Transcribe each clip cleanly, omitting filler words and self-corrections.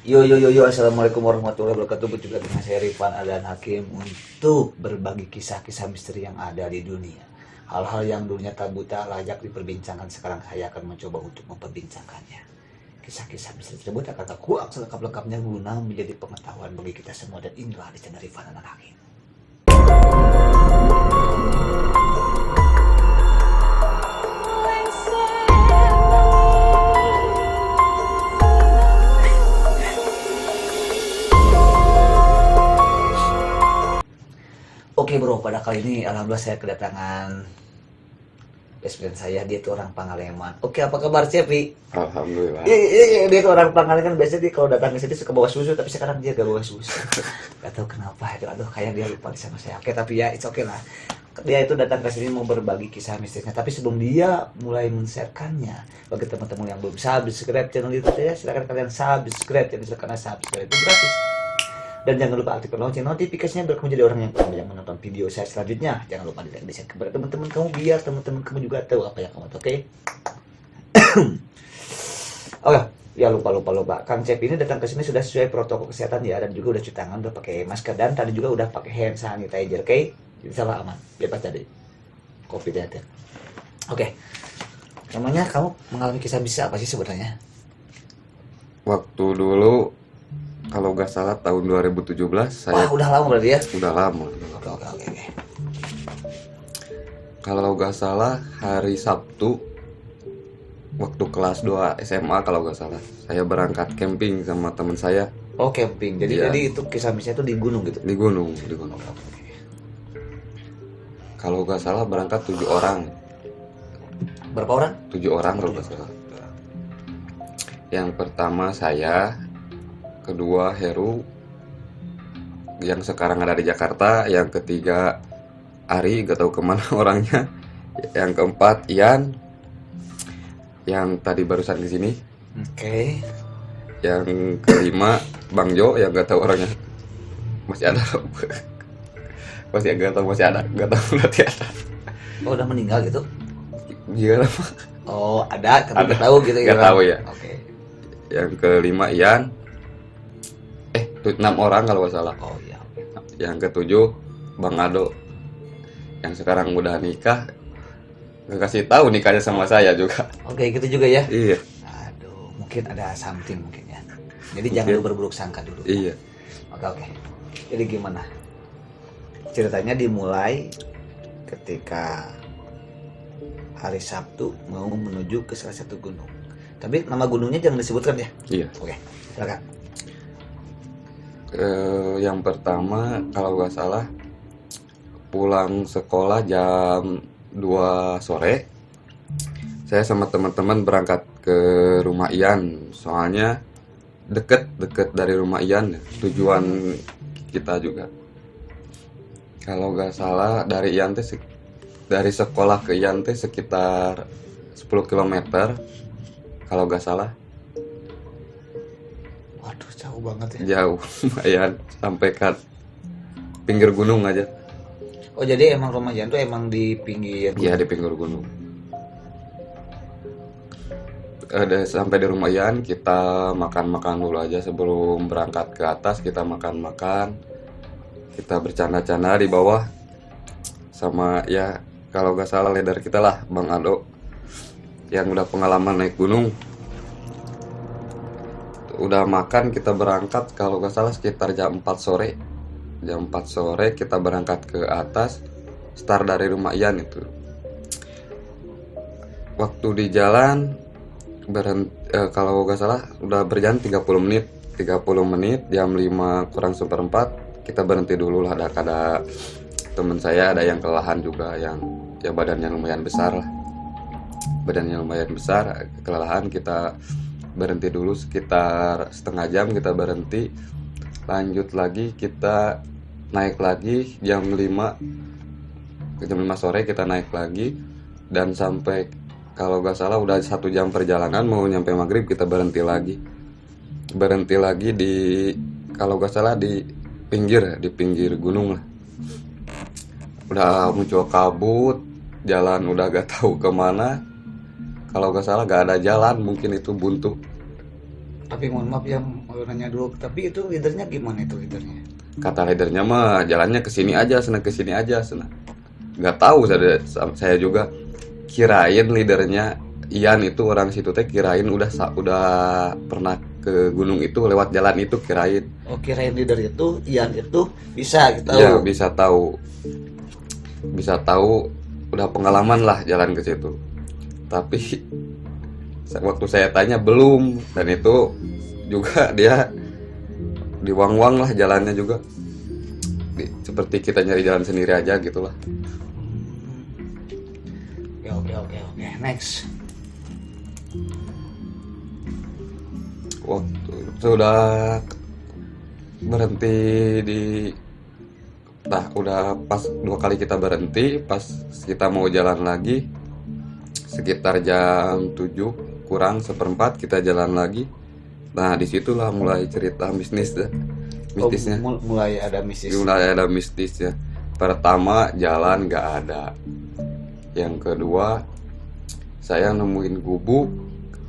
Yo, assalamualaikum warahmatullahi wabarakatuh. Berjumpa dengan saya Rifan Adan Hakim untuk berbagi kisah-kisah misteri yang ada di dunia. Hal-hal yang dulunya tabu tak layak diperbincangkan, sekarang saya akan mencoba untuk memperbincangkannya. Kisah-kisah misteri tersebut akan aku selengkap-lengkapnya guna menjadi pengetahuan bagi kita semua, dan inilah di channel Rifan Adan Hakim. Oke bro, pada kali ini alhamdulillah saya kedatangan best friend saya. Dia itu orang Pangaleman. Oke, apa kabar Cepi? Alhamdulillah. Iya, dia itu orang Pangaleman kan. Biasanya dia kalau datang ke sini suka bawa susu, tapi sekarang dia gak bawa susu. Gak tahu kenapa itu. Aduh, kayak dia lupa sama saya. Oke, tapi ya it's okay lah. Dia itu datang ke sini mau berbagi kisah mistisnya. Tapi sebelum dia mulai men-sharekannya, bagi teman-teman yang belum subscribe channel YouTube saya, silakan kalian subscribe channel saya, karena subscribe itu gratis. Dan jangan lupa aktifkan lonceng notifikasinya biar kamu jadi orang yang pertama yang menonton video saya selanjutnya. Jangan lupa di-like, di-share kepada teman-teman kamu biar teman-teman kamu juga tahu apa yang kamu tahu, oke? Oke, ya lupa. Kang Cep ini datang ke sini sudah sesuai protokol kesehatan ya, dan juga udah cuci tangan, udah pakai masker, dan tadi juga udah pakai hand sanitizer, oke? Jadi salah aman, bebas tadi. Covid ya. Oke. Namanya kamu mengalami kisah bisa apa sih sebenarnya? Waktu dulu kalau nggak salah tahun 2017 saya. Wah, udah lama berarti ya? Udah lama. Oke. Kalau nggak salah hari Sabtu waktu kelas 2 SMA kalau nggak salah, saya berangkat camping sama teman saya Oh, camping. Jadi Iya. jadi itu kisah mistisnya itu di gunung gitu. di gunung. Kalau nggak salah berangkat 7 orang. Berapa orang? 7 orang kalau nggak salah. Yang pertama saya, kedua Heru yang sekarang ada di Jakarta, yang ketiga Ari gak tahu kemana orangnya, yang keempat Ian yang tadi barusan ke sini, Oke. yang kelima Bang Jo yang gak tahu orangnya masih ada. Masih gak tahu, masih ada, gak tahu berarti ada. Oh, udah meninggal gitu? Gila. Oh, ada, tapi Ada. nggak tahu gitu ya? Nggak tahu ya. Oke. Yang kelima Ian, 6 orang kalau nggak salah. Oh iya. Yang ketujuh Bang Ado yang sekarang udah nikah, nggak kasih tahu nikahnya sama saya juga. Oke, gitu juga ya. Iya. Aduh, mungkin ada something mungkin ya. Jadi jangan lu berburuk sangka dulu. Iya. Oke. Jadi gimana? Ceritanya dimulai ketika hari Sabtu mau menuju ke salah satu gunung. Tapi nama gunungnya jangan disebutkan ya. Iya. Oke, silakan. Yang pertama kalau nggak salah pulang sekolah jam 2 sore, saya sama teman-teman berangkat ke rumah Ian, soalnya deket dari rumah Ian tujuan kita juga. Kalau nggak salah dari Ian teh dari sekolah ke Ian teh sekitar 10 km kalau nggak salah. Waduh, jauh banget ya. Jauh lumayan, sampai ke pinggir gunung aja. Oh, jadi emang rumah Jan tuh emang di pinggir. Iya, di pinggir gunung. Ada sampai di rumah Ian, kita makan dulu aja sebelum berangkat ke atas. Kita makan, kita bercanda-canda di bawah sama ya kalau nggak salah leader kita lah, Bang Ado yang udah pengalaman naik gunung. Udah makan, kita berangkat kalau nggak salah sekitar jam 4 sore. Jam 4 sore kita berangkat ke atas, start dari rumah Ian itu. Waktu di jalan kalau nggak salah udah berjalan 30 menit, jam 5 kurang seperempat kita berhenti dulu lah. Ada teman saya ada yang kelelahan juga, yang ya badannya lumayan besar lah. Badannya lumayan besar, kelelahan, kita berhenti dulu sekitar setengah jam, kita berhenti, lanjut lagi, kita naik lagi jam 5 sore kita naik lagi, dan sampai kalau nggak salah udah 1 jam perjalanan mau nyampe maghrib kita berhenti lagi di kalau nggak salah di pinggir gunung lah. Udah muncul kabut, jalan udah gak tahu kemana. Kalau nggak salah gak ada jalan, mungkin itu buntu. Tapi mohon maaf ya, mau nanya dulu. Tapi itu leadernya gimana itu leadernya? Kata leadernya mah jalannya ke sini aja, ke sini aja, nggak tahu saya juga kirain leadernya Ian itu orang situ teh, kirain udah pernah ke gunung itu lewat jalan itu, kirain. Oh, kirain leader itu, Ian itu bisa gitu. Iya, bisa tahu udah pengalaman lah jalan ke situ. Tapi waktu saya tanya belum, dan itu juga dia diwang-wang lah jalannya juga. Seperti kita nyari jalan sendiri aja gitulah. Oke. Next. Waktu sudah berhenti di udah pas 2 kali kita berhenti, pas kita mau jalan lagi sekitar jam 7 kurang seperempat kita jalan lagi. Nah disitulah mulai cerita mistisnya. Mulai ada mistis. Mulai ada mistisnya. Pertama jalan nggak ada. Yang kedua saya nemuin gubuk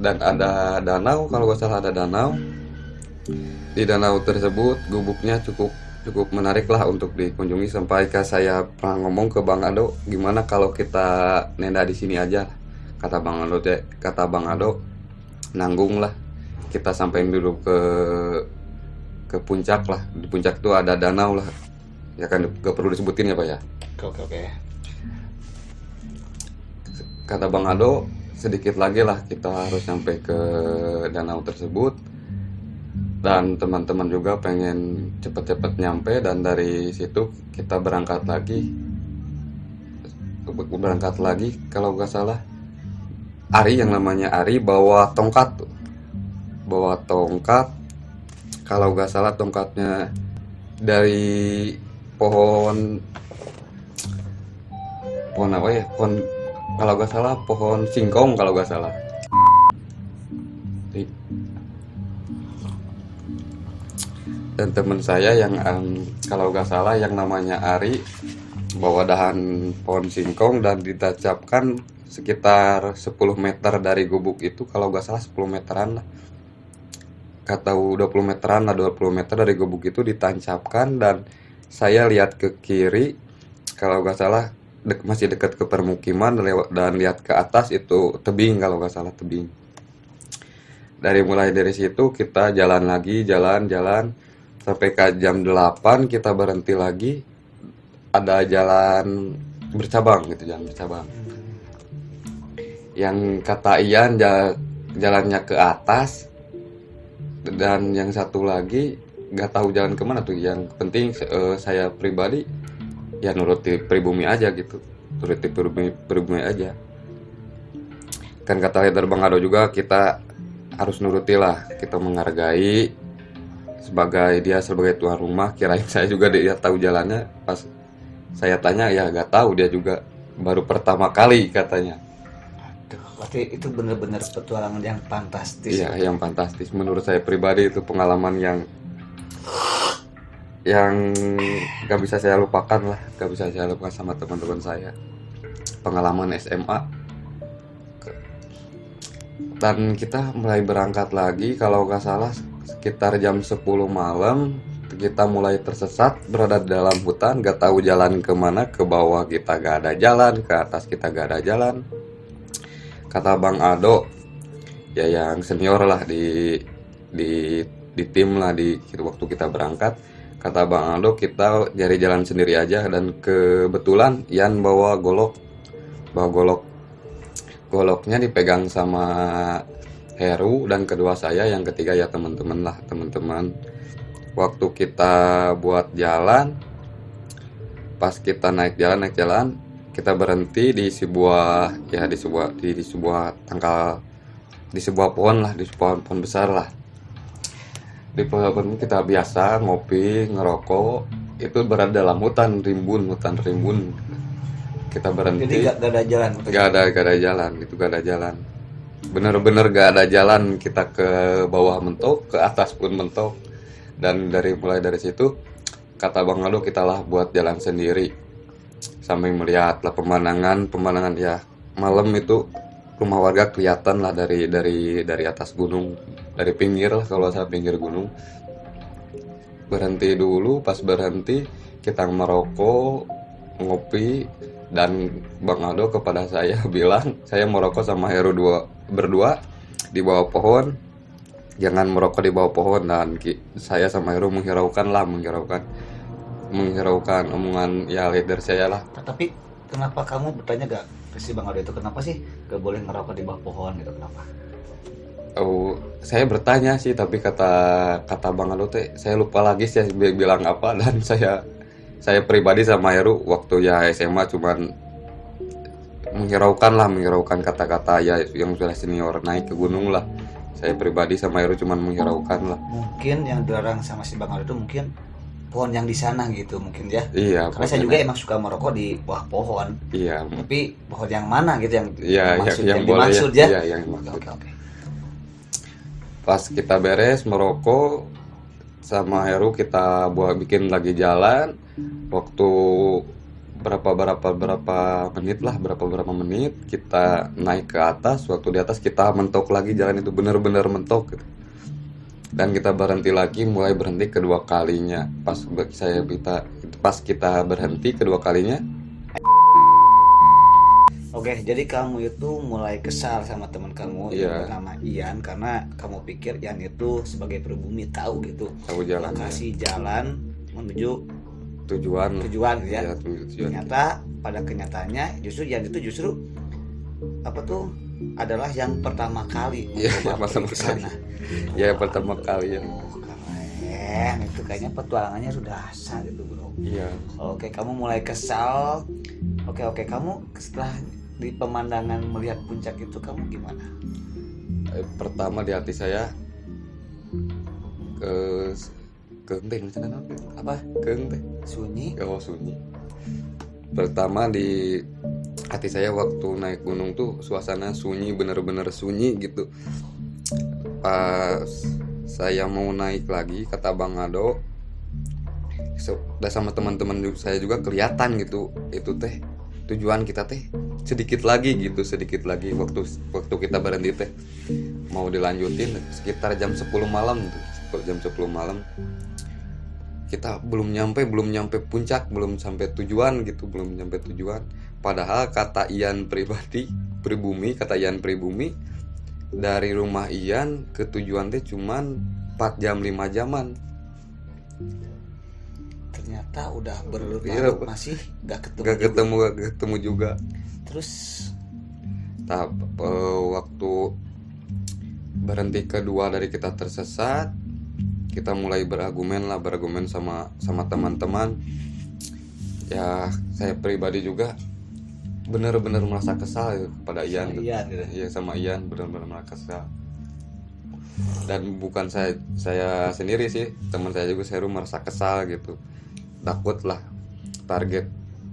dan ada danau, kalau nggak salah ada danau. Di danau tersebut gubuknya cukup menarik lah untuk dikunjungi, sampai saya pernah ngomong ke Bang Ado, gimana kalau kita nenda di sini aja. Kata Bang Ado nanggung lah, kita sampein dulu ke puncak lah. Di puncak itu ada danau lah, ya kan, gak perlu disebutin ya Pak ya. Oke. Kata Bang Ado sedikit lagi lah kita harus sampai ke danau tersebut, dan teman-teman juga pengen cepet-cepet nyampe. Dan dari situ kita berangkat lagi kalau nggak salah Ari, yang namanya Ari bawa tongkat, kalau nggak salah tongkatnya dari pohon apa ya, kalau nggak salah pohon singkong kalau nggak salah. Dan teman saya yang kalau nggak salah yang namanya Ari bawa dahan pohon singkong dan ditancapkan sekitar 10 meter dari gubuk itu, kalau nggak salah 10 meteran lah, kata 20 meteran lah, 20 meter dari gubuk itu ditancapkan. Dan saya lihat ke kiri kalau nggak salah masih dekat ke permukiman, dan lihat ke atas itu tebing, kalau nggak salah tebing. Mulai dari situ kita jalan lagi, jalan sampai ke jam 8 kita berhenti lagi, ada jalan bercabang gitu, jalan bercabang. Yang kata Ian jalannya ke atas, dan yang satu lagi nggak tahu jalan kemana tuh. Yang penting saya pribadi ya nuruti pribumi aja gitu, nuruti pribumi aja. Kan kata leader Bang Ado juga, kita harus nuruti lah, kita menghargai dia sebagai tuan rumah. Kirain saya juga dia tahu jalannya, pas saya tanya ya nggak tahu, dia juga baru pertama kali katanya. Berarti itu benar-benar petualangan yang fantastis. Iya, yang fantastis. Menurut saya pribadi itu pengalaman yang gak bisa saya lupakan lah, gak bisa saya lupakan sama teman-teman saya. Pengalaman SMA. Dan kita mulai berangkat lagi, kalau gak salah sekitar jam 10 malam. Kita mulai tersesat, berada di dalam hutan, gak tahu jalan kemana. Ke bawah kita gak ada jalan, ke atas kita gak ada jalan. Kata Bang Ado, ya yang senior lah di tim lah waktu kita berangkat, kata Bang Ado kita cari jalan sendiri aja. Dan kebetulan Ian bawa goloknya dipegang sama Heru, dan kedua saya, yang ketiga ya teman-teman. Waktu kita buat jalan, pas kita naik jalan, kita berhenti di sebuah pohon lah, di sebuah pohon besar lah. Di pohon kita biasa ngopi, ngerokok, itu berada dalam hutan rimbun. Kita berhenti. Jadi gak ada jalan. Gak ada jalan, itu gak ada jalan. Bener-bener gak ada jalan. Kita ke bawah mentok, ke atas pun mentok. Dan mulai dari situ, kata Bang Ado, kita lah buat jalan sendiri. Sambil melihat lah pemandangan ya, malam itu rumah warga kelihatan lah dari atas gunung, dari pinggir lah kalau saya pinggir gunung. Berhenti dulu, pas berhenti kita merokok, ngopi, dan Bang Aldo kepada saya bilang saya merokok sama Heru berdua di bawah pohon, jangan merokok di bawah pohon. Dan saya sama Heru menghiraukan omongan ya leader saya lah. Tapi kenapa kamu bertanya gak ke si Bang Aldo itu, kenapa sih gak boleh ngerokok di bawah pohon gitu, kenapa? Oh, saya bertanya sih, tapi kata Bang Aldo teh saya lupa lagi sih bilang apa. Dan saya pribadi sama Heru waktu ya SMA cuman menghiraukan kata-kata ya yang sudah senior naik ke gunung lah. Saya pribadi sama Heru cuman menghiraukan lah. Mungkin yang dilarang sama si Bang Aldo itu mungkin pohon yang di sana gitu mungkin ya. Iya, Karena saya juga emang suka merokok di bawah pohon. iya, Tapi pohon yang mana gitu yang iya, yang boleh dimaksud ya. Iya, yang dimaksud. Oke. Pas kita beres merokok sama Heru, kita bikin lagi jalan. Waktu berapa menit kita naik ke atas. Waktu di atas kita mentok lagi, jalan itu benar-benar mentok gitu. Dan kita berhenti lagi, mulai berhenti kedua kalinya. Pas kita berhenti kedua kalinya, Oke, jadi kamu itu mulai kesal sama teman kamu Iya. yang bernama Ian karena kamu pikir Ian itu sebagai pribumi tahu gitu tahu jalannya, lokasi jalan menuju tujuan tujuan gitu ya. ya, tujuan. Ternyata pada kenyataannya justru Ian itu apa tuh adalah yang pertama kali Iya, mencoba pertama pergi ke sana. Ya, pertama kali ya. Keren, itu kayaknya petualangannya sudah sah gitu bro. Iya. Oke, kamu mulai kesal. Oke, kamu setelah di pemandangan melihat puncak itu kamu gimana? Pertama di hati saya ke keung misalnya apa keung teh Sunyi. oh sunyi. Pertama di hati saya waktu naik gunung tuh suasana sunyi, bener-bener sunyi gitu. Pas saya mau naik lagi, kata Bang Ado udah sama teman-teman saya juga kelihatan gitu, itu teh tujuan kita teh sedikit lagi waktu kita berhenti teh mau dilanjutin sekitar jam 10 malam tuh. Jam 10 malam kita belum nyampe puncak, belum sampai tujuan gitu, padahal kata Ian pribumi dari rumah Ian ke tujuan teh cuman 4 jam 5 jaman. Ternyata udah berlarut Iya, masih gak gak ketemu. ketemu juga. Terus Waktu berhenti kedua dari kita tersesat, kita mulai berargumen sama teman-teman. Ya, saya pribadi juga benar-benar merasa kesal ya, kepada Ian. Ian gitu. Iya, sama Ian benar-benar merasa kesal. Dan bukan saya sendiri sih, teman saya juga Seru merasa kesal gitu. Takut lah, target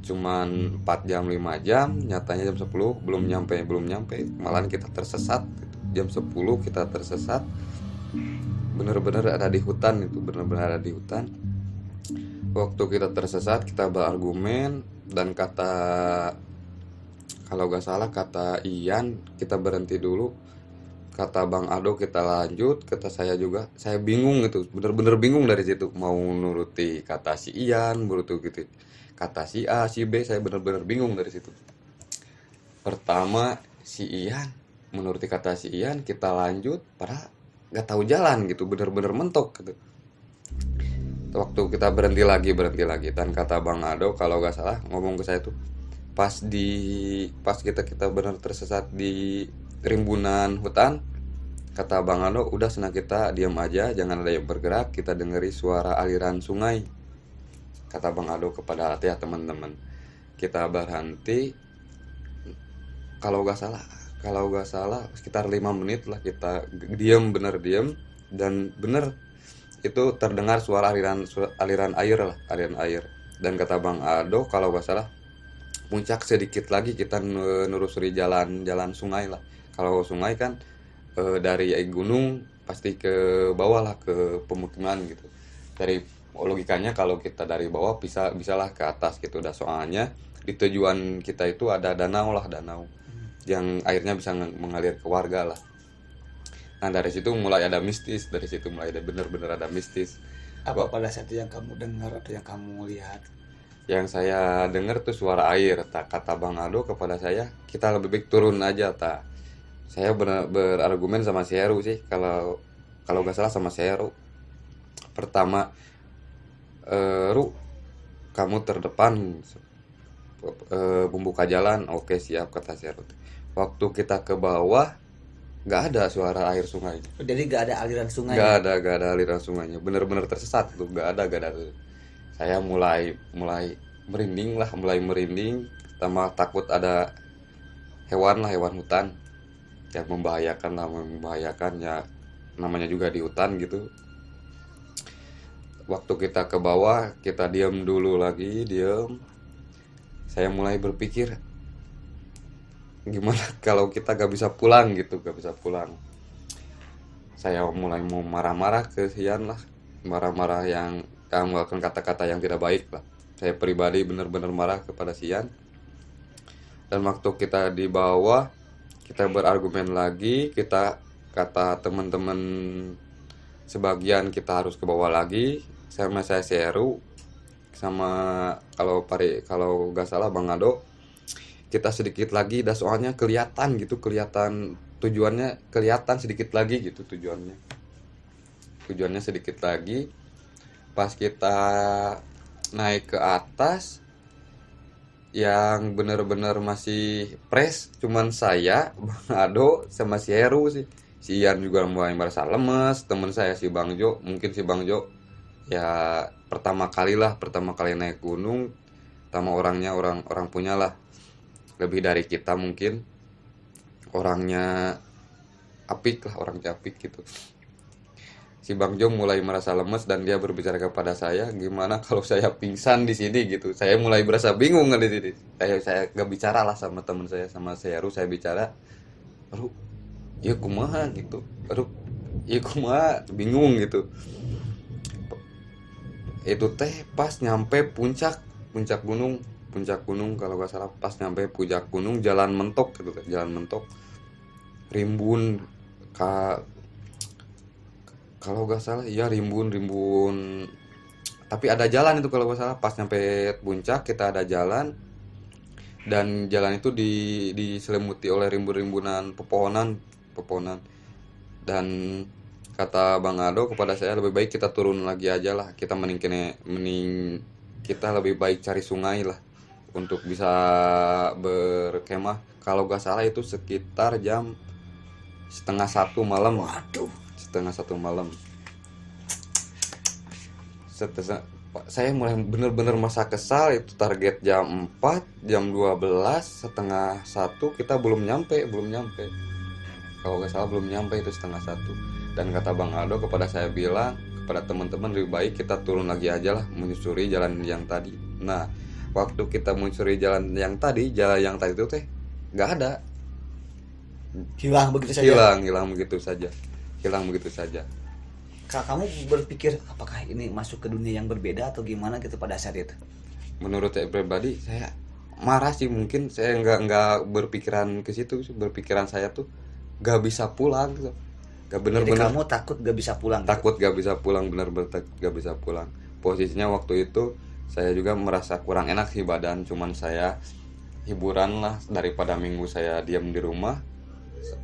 cuman 4 jam 5 jam, nyatanya jam 10 belum nyampe, malahan kita tersesat gitu. Jam 10 kita tersesat, benar-benar ada di hutan. Waktu kita tersesat, kita berargumen, dan kalau gak salah kata Ian kita berhenti dulu, kata Bang Ado kita lanjut, kata saya juga, saya bingung gitu, bener-bener bingung dari situ, mau nuruti kata si Ian, nuruti gitu, kata si A, si B, saya bener-bener bingung dari situ. Pertama si Ian, menuruti kata si Ian, kita lanjut, padahal gak tahu jalan gitu, bener-bener mentok gitu. Waktu kita berhenti lagi, dan kata Bang Ado kalau gak salah ngomong ke saya tuh, pas kita benar tersesat di rimbunan hutan, kata Bang Ado, udah senang kita diam aja, jangan ada yang bergerak, kita dengeri suara aliran sungai, kata Bang Ado kepada teman-teman. Kita berhenti, kalau gak salah sekitar 5 menit lah kita diam, dan bener itu terdengar suara aliran air. Dan kata Bang Ado kalau gak salah puncak sedikit lagi kita nelusuri jalan sungai lah. Kalau sungai kan dari gunung pasti ke bawah lah, ke pemukiman gitu. Dari logikanya kalau kita dari bawah bisalah ke atas gitu. Soalnya di tujuan kita itu ada danau. yang airnya bisa mengalir ke warga lah. Nah dari situ mulai ada mistis, dari situ mulai ada bener-bener ada mistis. Apa pada saat itu yang kamu dengar atau yang kamu lihat? Yang saya dengar tuh suara air. Kata Bang Aldo kepada saya, kita lebih baik turun aja. Saya berargumen sama si Heru sih, kalau nggak salah sama si Heru. Pertama, Ru, kamu terdepan, membuka jalan. Oke siap, kata si Heru. Waktu kita ke bawah, nggak ada suara air sungai. Jadi gak ada aliran sungai. Nggak ada aliran sungainya. Bener-bener tersesat tuh, nggak ada. Saya mulai merinding lah, mulai merinding. Pertama takut ada hewan hutan yang membahayakan ya, namanya juga di hutan gitu. Waktu kita ke bawah, kita diam dulu lagi, saya mulai berpikir gimana kalau kita gak bisa pulang gitu, gak bisa pulang. Saya mulai mau marah-marah ke Sian lah, marah-marah yang mengeluarkan kata-kata yang tidak baik lah. Saya pribadi benar-benar marah kepada Sian. Dan waktu kita di bawah, kita berargumen lagi, kita kata teman-teman sebagian kita harus ke bawah lagi, sama saya Seru, sama kalau nggak salah Bang Ado, kita sedikit lagi, dan soalnya kelihatan tujuannya kelihatan sedikit lagi gitu tujuannya sedikit lagi. Pas kita naik ke atas, yang bener-bener masih fresh cuman saya, Bang Ado, sama si Heru sih. Si Ian juga mulai merasa lemes. Temen saya si Bang Jo, mungkin si Bang Jo ya pertama kali naik gunung, sama orangnya orang punya lah lebih dari kita, mungkin orangnya apik gitu. Si Bang Jo mulai merasa lemes dan dia berbicara kepada saya, gimana kalau saya pingsan di sini gitu. Saya mulai berasa bingung di sini. Saya gak bicara lah sama teman saya, sama Seru. Saya bicara, aduh, ya kumaha gitu. Aduh, ya kumaha, bingung gitu. Itu teh pas nyampe puncak gunung kalau gak salah, pas nyampe puncak gunung, jalan mentok gitu, rimbun, kalau gak salah ya rimbun, tapi ada jalan itu kalau gak salah. Pas nyampe puncak kita ada jalan, dan jalan itu diselimuti oleh rimbun-rimbunan pepohonan. Dan kata Bang Ado kepada saya, lebih baik kita turun lagi aja lah, kita mending kita lebih baik cari sungai lah untuk bisa berkemah. Kalau gak salah itu sekitar jam setengah satu malam. Waduh. Setengah satu malam. Saya mulai bener-bener masa kesal. Itu target jam 4, jam 12, setengah satu kita belum nyampe. Kalau gak salah belum nyampe itu setengah satu. Dan kata Bang Aldo kepada saya bilang, kepada teman-teman, lebih baik kita turun lagi aja lah, menyusuri jalan yang tadi. Nah, waktu kita menyusuri jalan yang tadi itu teh nggak ada. Hilang begitu saja. Hilang begitu saja. Kamu berpikir apakah ini masuk ke dunia yang berbeda atau gimana gitu pada saat itu? Menurut saya pribadi, saya marah sih. Mungkin saya nggak berpikiran ke situ. Berpikiran saya tuh nggak bisa pulang gitu. Jadi kamu takut gak bisa pulang? Takut gak bisa pulang, benar-benar gak bisa pulang. Posisinya waktu itu saya juga merasa kurang enak sih badan, cuman saya hiburan lah, daripada minggu saya diam di rumah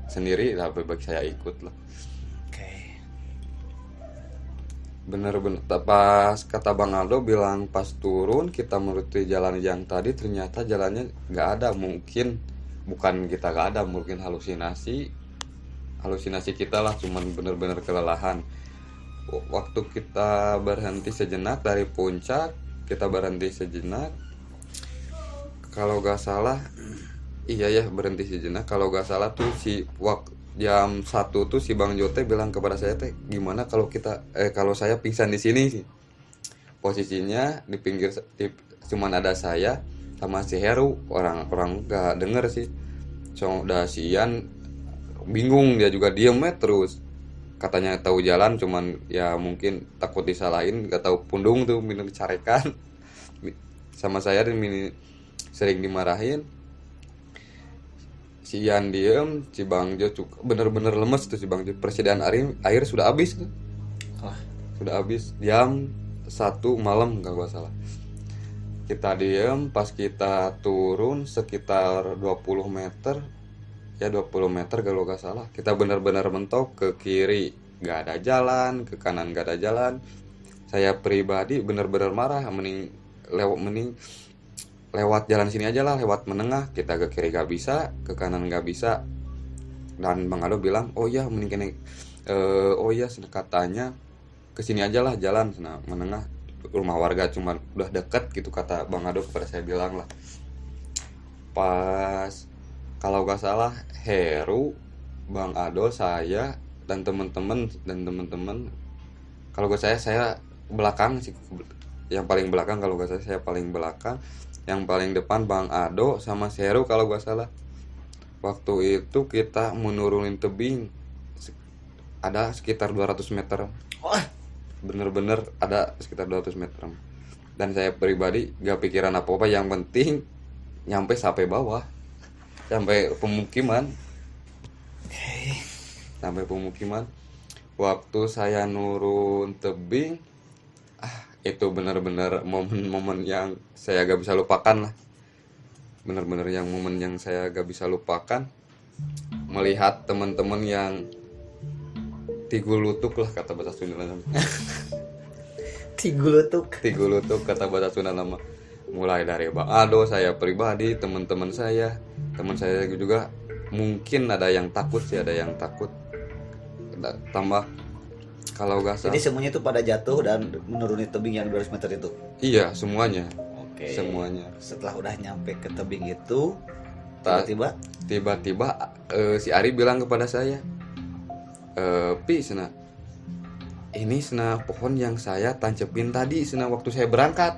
sendiri, lebih baik saya ikut lah. Oke. Bener-bener pas kata Bang Aldo bilang, pas turun kita menuju jalan yang tadi, ternyata jalannya nggak ada. Mungkin bukan kita nggak ada, mungkin halusinasi kita lah, cuman bener-bener kelelahan. Waktu kita berhenti sejenak dari puncak, kalau gak salah, iya ya, berhenti sejenak. Kalau gak salah tuh jam 1 tuh si Bang Jote bilang kepada saya teh, gimana kalau saya pingsan di sini sih. Posisinya di pinggir, cuman ada saya sama si Heru. Orang gak denger sih. So udah si Ian bingung, dia juga diem terus. Katanya tahu jalan, cuman ya mungkin takut disalahin, gak tahu pundung tuh minum dicarekan. Sama saya dan sering dimarahin. si Ian diem, si Bang Jo bener-bener lemes tuh si Bang Jo. Persediaan air sudah habis tuh. Wah, Sudah habis jam 1 malam kalau gak salah. Kita diem, pas kita turun sekitar 20 meter, ya 20 meter kalau gak salah. Kita benar-benar mentok ke kiri, gak ada jalan, ke kanan gak ada jalan. Saya pribadi benar-benar marah, mending lewat jalan sini aja lah, lewat menengah. Kita ke kiri gak bisa, ke kanan gak bisa. Dan Bang Ado bilang, oh iya mending kene, oh iya katanya kesini aja lah jalan sana menengah, rumah warga cuma udah deket gitu, kata Bang Ado kepada saya bilang lah. Pas kalau gak salah Heru, Bang Ado, saya dan teman-teman kalau gak saya belakang sih, yang paling belakang. Kalau gak saya paling belakang, yang paling depan Bang Ado sama Heru kalau gak salah. Waktu itu kita menurunin tebing ada sekitar 200 meter. wah, Bener-bener ada sekitar 200 meter. Dan saya pribadi gak pikiran apa-apa, yang penting nyampe sampai bawah, sampai pemukiman. Sampai pemukiman. Waktu saya nurun tebing, itu benar-benar momen-momen yang saya gak bisa lupakan lah. Benar-benar yang momen yang saya gak bisa lupakan. Melihat teman-teman yang tigulutuk lah kata bahasa Sunda nama. Tigulutuk. Tigulutuk kata bahasa Sunda nama. Mulai dari Bang Ado, saya pribadi, teman-teman saya, teman saya juga mungkin ada yang takut sih, ada yang takut. Tambah kalau gak salah. Jadi semuanya itu pada jatuh dan menuruni tebing yang 200 meter itu. Iya, semuanya. Oke. Semuanya. Setelah udah nyampe ke tebing itu, Ta- tiba-tiba si Ari bilang kepada saya, Pi, Sena, ini Sena pohon yang saya tancepin tadi Sena waktu saya berangkat.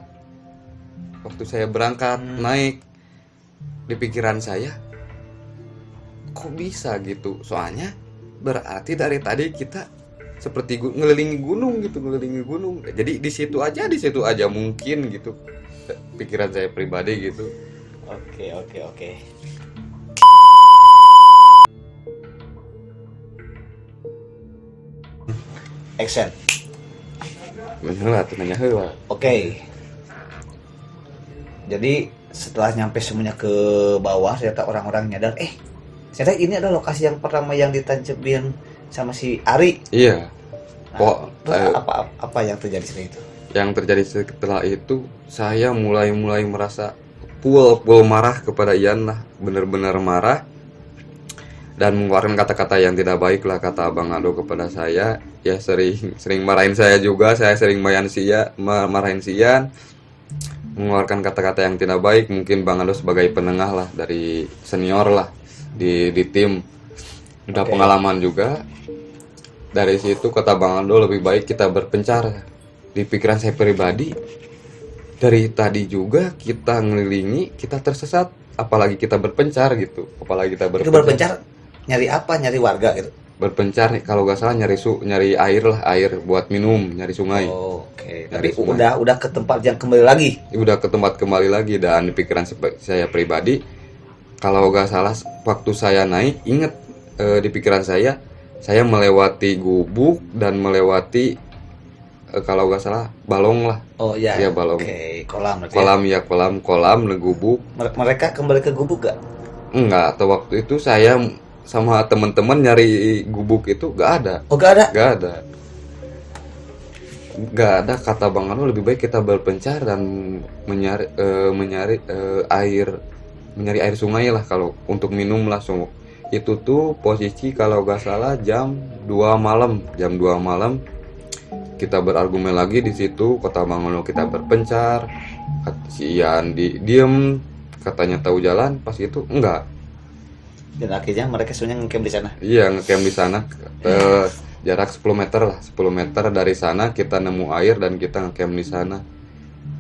Waktu saya berangkat naik, di pikiran saya, kok bisa gitu? Soalnya berarti dari tadi kita seperti ngelilingi gunung. Jadi di situ aja mungkin gitu. Pikiran saya pribadi gitu. Oke. Action. Bener lah, nanya heula. Oke. Jadi setelah nyampe semuanya ke bawah, ternyata orang-orang nyadar, ternyata ini adalah lokasi yang pertama yang ditancapin sama si Ari. Iya. Nah, terus apa yang terjadi setelah itu? Yang terjadi setelah itu, saya mulai merasa full marah kepada Ian lah, benar-benar marah dan mengeluarkan kata-kata yang tidak baik lah, kata Abang Ado kepada saya. Ya sering marahin saya juga, saya sering marahin si Ian, mengeluarkan kata-kata yang tidak baik. Mungkin Bang Ado sebagai penengah lah, dari senior lah di tim, udah pengalaman juga. Dari situ kata Bang Ado, lebih baik kita berpencar. Di pikiran saya pribadi, dari tadi juga kita ngelilingi, kita tersesat, apalagi kita berpencar gitu. Itu berpencar nyari apa? Nyari warga gitu. Berpencar nih kalau gak salah nyari air lah, air buat minum, nyari sungai. Oke. Nyari Tapi sungai. udah ke tempat yang kembali lagi. Udah ke tempat kembali lagi. Dan di pikiran saya pribadi, kalau gak salah waktu saya naik, inget di pikiran saya melewati gubuk dan melewati kalau gak salah balong lah. Oh iya. Iya, balong. Oke, kolam berarti. Kolam gubuk. Mereka kembali ke gubuk gak? Enggak, atau waktu itu saya sama teman-teman nyari gubuk itu gak ada. Oh, gak ada. Gak ada, kata Bang Anu, lebih baik kita berpencar dan mencari air sungai lah kalau untuk minum langsung. Itu tuh posisi kalau gak salah jam 2 malam. Kita berargumen lagi di situ, kata Bang Anu kita berpencar. Si Ian diem, katanya tahu jalan, pas itu enggak. Dan akhirnya mereka semuanya ngecamp di sana. Iya, ngecamp di sana. Jarak 10 meter lah, 10 meter dari sana kita nemu air dan kita ngecamp di sana.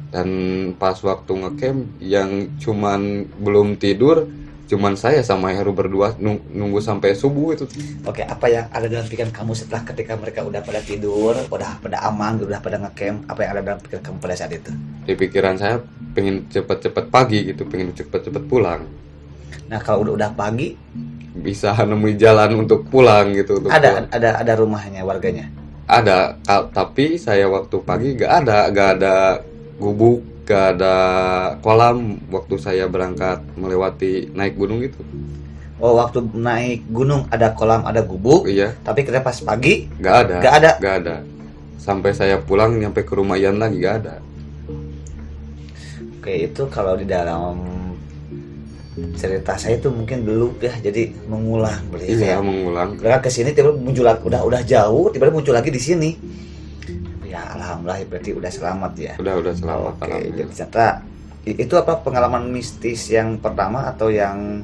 Dan pas waktu ngecamp, yang cuman belum tidur cuman saya sama Heru berdua nunggu sampai subuh itu. Oke, apa yang ada dalam pikiran kamu setelah ketika mereka udah pada tidur, udah pada aman, udah pada ngecamp? Apa yang ada dalam pikiran kamu pada saat itu? Di pikiran saya pengen cepet-cepet pagi gitu, pengen cepet-cepet pulang. Nah kalau udah pagi bisa nemui jalan untuk pulang gitu, untuk pulang. ada rumahnya warganya. Ada, tapi saya waktu pagi gak ada gubuk, gak ada kolam waktu saya berangkat melewati naik gunung itu. Oh waktu naik gunung ada kolam ada gubuk, Iya, tapi kita pas pagi gak ada, nggak ada. gak ada. Sampai saya pulang nyampe ke rumah Ian lagi gak ada. Oke itu kalau di dalam cerita saya itu mungkin belum ya, jadi mengulang berarti Iya, ya. mengulang. Mereka kesini tiba-tiba muncul lagi, udah jauh tiba-tiba muncul lagi di sini. Ya alhamdulillah berarti udah selamat ya. Udah selamat. Oke, Alhamdulillah. jadi ternyata itu apa pengalaman mistis yang pertama atau yang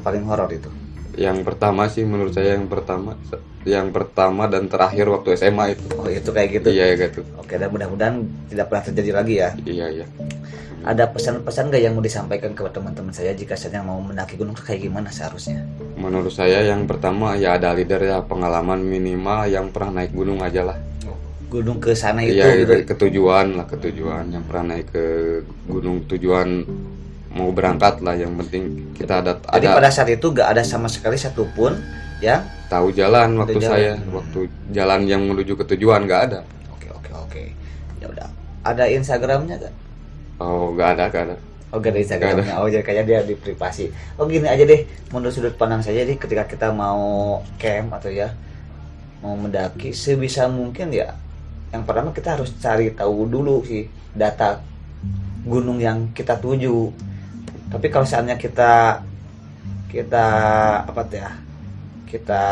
paling horor itu? Yang pertama sih menurut saya yang pertama dan terakhir waktu SMA itu. Oh itu kayak gitu. Iya gitu. Oke, dan mudah-mudahan tidak pernah terjadi lagi ya. Iya. Ada pesan-pesan gak yang mau disampaikan kepada teman-teman saya jika saya mau mendaki gunung kayak gimana seharusnya? Menurut saya yang pertama ya ada leader ya, pengalaman minimal yang pernah naik gunung aja lah. Gunung ke sana itu Iya, gitu. ketujuan yang pernah naik ke gunung, tujuan mau berangkat lah, yang penting kita Jadi pada saat itu gak ada sama sekali satupun yang tahu jalan waktu jalan. saya, waktu jalan yang menuju ke tujuan nggak ada. oke. Ya udah. Ada Instagramnya gak? Oh, nggak ada. Oh gak ada Instagramnya. Oh jadi kayaknya dia di privasi. Oh gini aja deh, menurut sudut pandang saya jadi ketika kita mau camp atau ya mau mendaki sebisa mungkin ya yang pertama kita harus cari tahu dulu sih data gunung yang kita tuju. Tapi kalau seandainya kita apa tuh ya, kita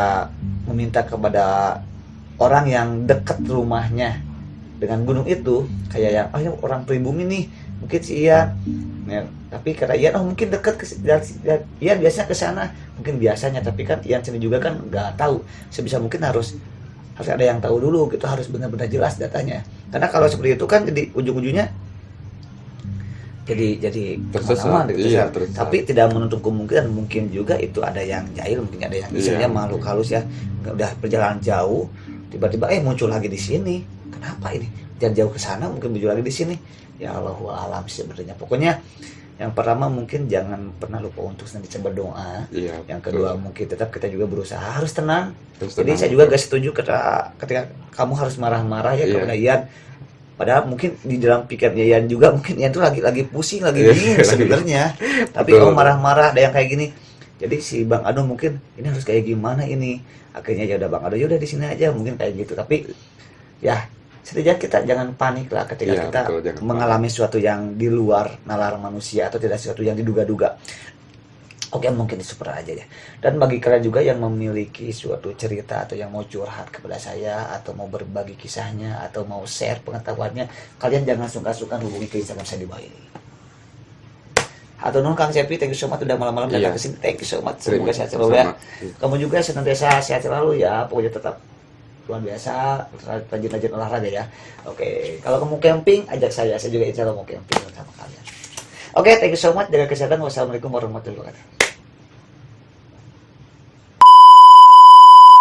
meminta kepada orang yang dekat rumahnya dengan gunung itu, kayak yang ini orang pribumi nih mungkin si Ian ya, tapi kata Ian mungkin dekat ke Ian biasanya ke sana mungkin biasanya, tapi kan Ian sendiri juga kan nggak tahu. Sebisa mungkin harus ada yang tahu dulu gitu, harus benar-benar jelas datanya, karena kalau seperti itu kan jadi ujung-ujungnya jadi Tersesat, kemana-mana gitu, iya, tersesat. tersesat. Tapi tidak menutup kemungkinan mungkin juga itu ada yang jahil, mungkin ada yang misalnya makhluk halus ya, udah perjalanan jauh tiba-tiba muncul lagi di sini. Kenapa ini? Jangan jauh ke sana mungkin muncul lagi di sini. Ya Allahu alam sebenarnya. Pokoknya yang pertama mungkin jangan pernah lupa untuk senantiasa berdoa. Iya, Yang kedua mungkin tetap kita juga berusaha harus tenang. Terus Jadi tenang. saya juga gak setuju ketika kamu harus marah-marah ya Iya. kepada Ian. Padahal mungkin di dalam pikiran Ian juga mungkin Ian tuh lagi pusing, lagi Iya, bingung sebenarnya. Tapi Betul. kamu marah-marah ada yang kayak gini. Jadi si Bang Ado mungkin ini harus kayak gimana ini. Akhirnya ya udah Bang Ado ya udah di sini aja mungkin kayak gitu. Tapi ya setidaknya kita jangan panik lah ketika Iya, kita betul, jangan mengalami sesuatu yang di luar nalar manusia atau tidak sesuatu yang diduga-duga. Oke, mungkin super aja ya. Dan bagi kalian juga yang memiliki suatu cerita atau yang mau curhat kepada saya atau mau berbagi kisahnya atau mau share pengetahuannya, kalian jangan sungkan-sungkan hubungi ke Instagram saya di bawah ini. Atau nun Kang Cepi, thank you so much udah malam-malam datang Iya. ke sini. Thank you so much. Terima Semoga sehat selalu ya. sama. Kamu juga senantiasa sehat selalu ya. Pokoknya tetap luar biasa, rajin-rajin olahraga ya. Oke, kalau kamu camping, ajak saya juga insya Allah mau camping bersama kalian. Oke, thank you so much. Jaga kesehatan. Wassalamualaikum warahmatullahi wabarakatuh.